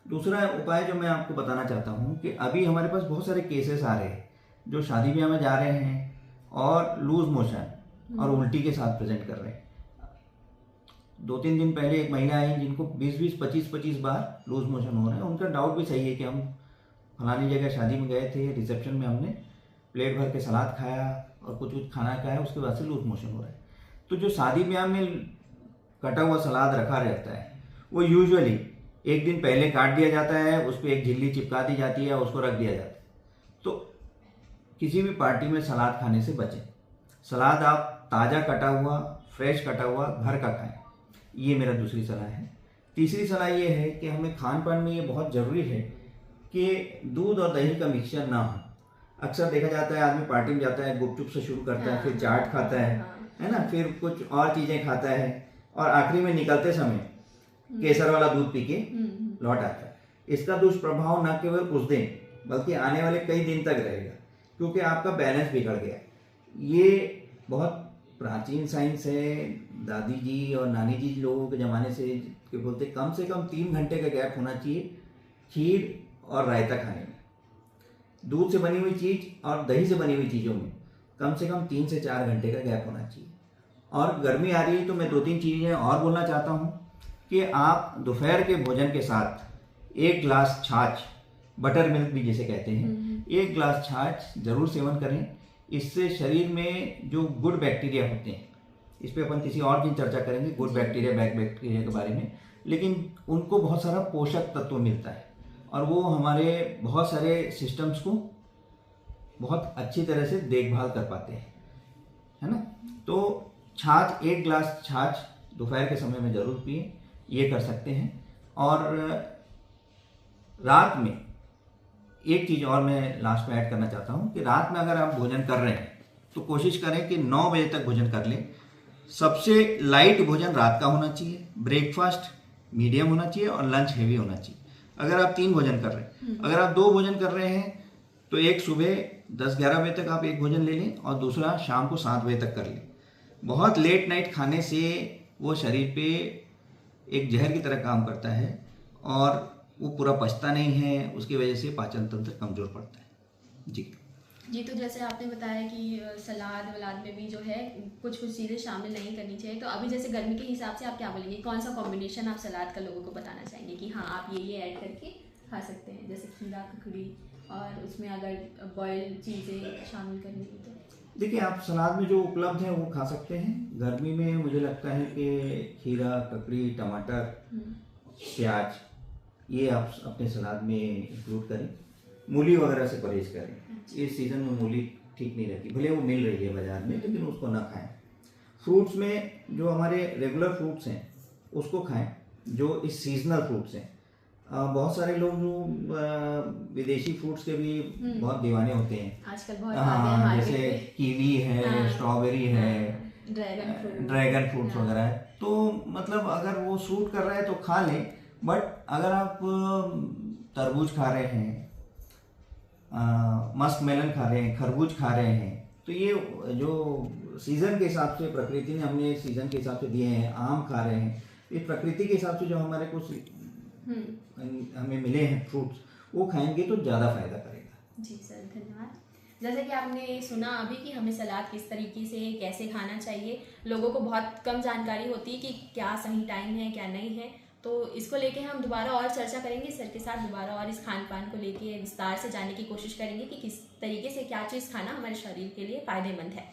दूसरा उपाय जो मैं आपको बताना चाहता हूँ कि अभी हमारे पास बहुत सारे केसेस आ रहे हैं जो शादी ब्याह में जा रहे हैं और लूज मोशन और उल्टी के साथ प्रेजेंट कर रहे हैं। 2-3 दिन पहले एक महिला आई जिनको 20-20, 25-25 बार लूज मोशन हो रहे हैं। उनका डाउट भी सही है कि हम फलानी जगह शादी में गए थे, रिसेप्शन में हमने प्लेट भर के सलाद खाया और कुछ कुछ खाना खाया, उसके बाद से लूज मोशन हो रहा है। तो जो शादी ब्याह में कटा हुआ सलाद रखा रहता है वो यूजुअली एक दिन पहले काट दिया जाता है, उस पर एक झिल्ली चिपका दी जाती है, उसको रख दिया जाता है। तो किसी भी पार्टी में सलाद खाने से बचें। सलाद आप ताज़ा कटा हुआ, फ्रेश कटा हुआ घर का खाएं, ये मेरा दूसरी सलाह है। तीसरी सलाह ये है कि हमें खान पान में ये बहुत ज़रूरी है कि दूध और दही का मिक्सचर ना हो। अक्सर देखा जाता है आदमी पार्टी में जाता है, गुपचुप से शुरू करता है, फिर चाट खाता है ना, फिर कुछ और चीज़ें खाता है और आखिरी में निकलते समय केसर वाला दूध पी के लौट आता है। इसका दुष्प्रभाव न केवल कुछ दिन बल्कि आने वाले कई दिन तक रहेगा, क्योंकि आपका बैलेंस बिगड़ गया। ये बहुत प्राचीन साइंस है। दादी जी और नानी जी लोगों के ज़माने से बोलते कम से कम 3 घंटे का गैप होना चाहिए खीर और रायता खाने में। दूध से बनी हुई चीज़ और दही से बनी हुई चीज़ों में कम से कम 3 से 4 घंटे का गैप होना चाहिए। और गर्मी आ रही है तो मैं 2-3 चीज़ें और बोलना चाहता हूँ कि आप दोपहर के भोजन के साथ 1 गिलास छाछ, बटर मिल्क भी जिसे कहते हैं, 1 गिलास छाछ जरूर सेवन करें। इससे शरीर में जो गुड बैक्टीरिया होते हैं, इस पर अपन किसी और दिन चर्चा करेंगे, गुड बैक्टीरिया बैड बैक्टीरिया के बारे में, लेकिन उनको बहुत सारा पोषक तत्व मिलता है और वो हमारे बहुत सारे सिस्टम्स को बहुत अच्छी तरह से देखभाल कर पाते हैं, है ना। तो छाछ, 1 गिलास छाछ दोपहर के समय में ज़रूर पिए, ये कर सकते हैं। और रात में एक चीज़ और मैं लास्ट में ऐड करना चाहता हूँ कि रात में अगर आप भोजन कर रहे हैं तो कोशिश करें कि 9 बजे तक भोजन कर लें। सबसे लाइट भोजन रात का होना चाहिए, ब्रेकफास्ट मीडियम होना चाहिए और लंच हेवी होना चाहिए। अगर आप 3 भोजन कर रहे हैं, अगर आप 2 भोजन कर रहे हैं तो एक सुबह 10-11 बजे तक आप एक भोजन ले लें और दूसरा शाम को 7 बजे तक कर लें। बहुत लेट नाइट खाने से वो शरीर पे एक जहर की तरह काम करता है और वो पूरा पचता नहीं है, उसकी वजह से पाचन तंत्र कमज़ोर पड़ता है। जी, तो जैसे आपने बताया कि सलाद वलाद में भी जो है कुछ कुछ चीज़ें शामिल नहीं करनी चाहिए, तो अभी जैसे गर्मी के हिसाब से आप क्या बोलेंगे, कौन सा कॉम्बिनेशन आप सलाद का लोगों को बताना चाहेंगे कि हाँ आप ये ऐड करके खा सकते हैं, जैसे खीरा, ककड़ी और उसमें अगर बॉयल चीज़ें शामिल करनी हो तो? देखिए, आप सलाद में जो उपलब्ध है वो खा सकते हैं। गर्मी में मुझे लगता है कि खीरा, ककड़ी, टमाटर, प्याज, ये आप अपने सलाद में इंक्लूड करें। मूली वगैरह से परहेज करें। इस सीज़न में मूली ठीक नहीं रहती, भले वो मिल रही है बाज़ार में, लेकिन उसको ना खाएं। फ्रूट्स में जो हमारे रेगुलर फ्रूट्स हैं उसको खाएं, जो इस सीजनल फ्रूट्स हैं। बहुत सारे लोग जो विदेशी फ्रूट्स के भी बहुत दीवाने होते हैं आजकल, बहुत हाँ, जैसे कीवी है, स्ट्रॉबेरी है, ड्रैगन फ्रूट्स वगैरह है। तो मतलब अगर वो सूट कर रहा है तो खा लें, बट अगर आप तरबूज खा रहे हैं, मस्क मेलन खा रहे हैं, खरबूज खा रहे हैं, तो ये जो सीज़न के हिसाब से प्रकृति ने हमें सीज़न के हिसाब से दिए हैं, आम खा रहे हैं, ये प्रकृति के हिसाब से जो हमारे कुछ हमें मिले हैं फ्रूट्स, वो खाएंगे तो ज़्यादा फायदा करेगा। जी सर, धन्यवाद। जैसे कि आपने सुना अभी कि हमें सलाद किस तरीके से कैसे खाना चाहिए, लोगों को बहुत कम जानकारी होती है कि क्या सही टाइम है क्या नहीं है, तो इसको लेके हम दोबारा और चर्चा करेंगे सर के साथ दोबारा, और इस खान पान को लेके विस्तार से जानने की कोशिश करेंगे कि किस तरीके से क्या चीज़ खाना हमारे शरीर के लिए फ़ायदेमंद है।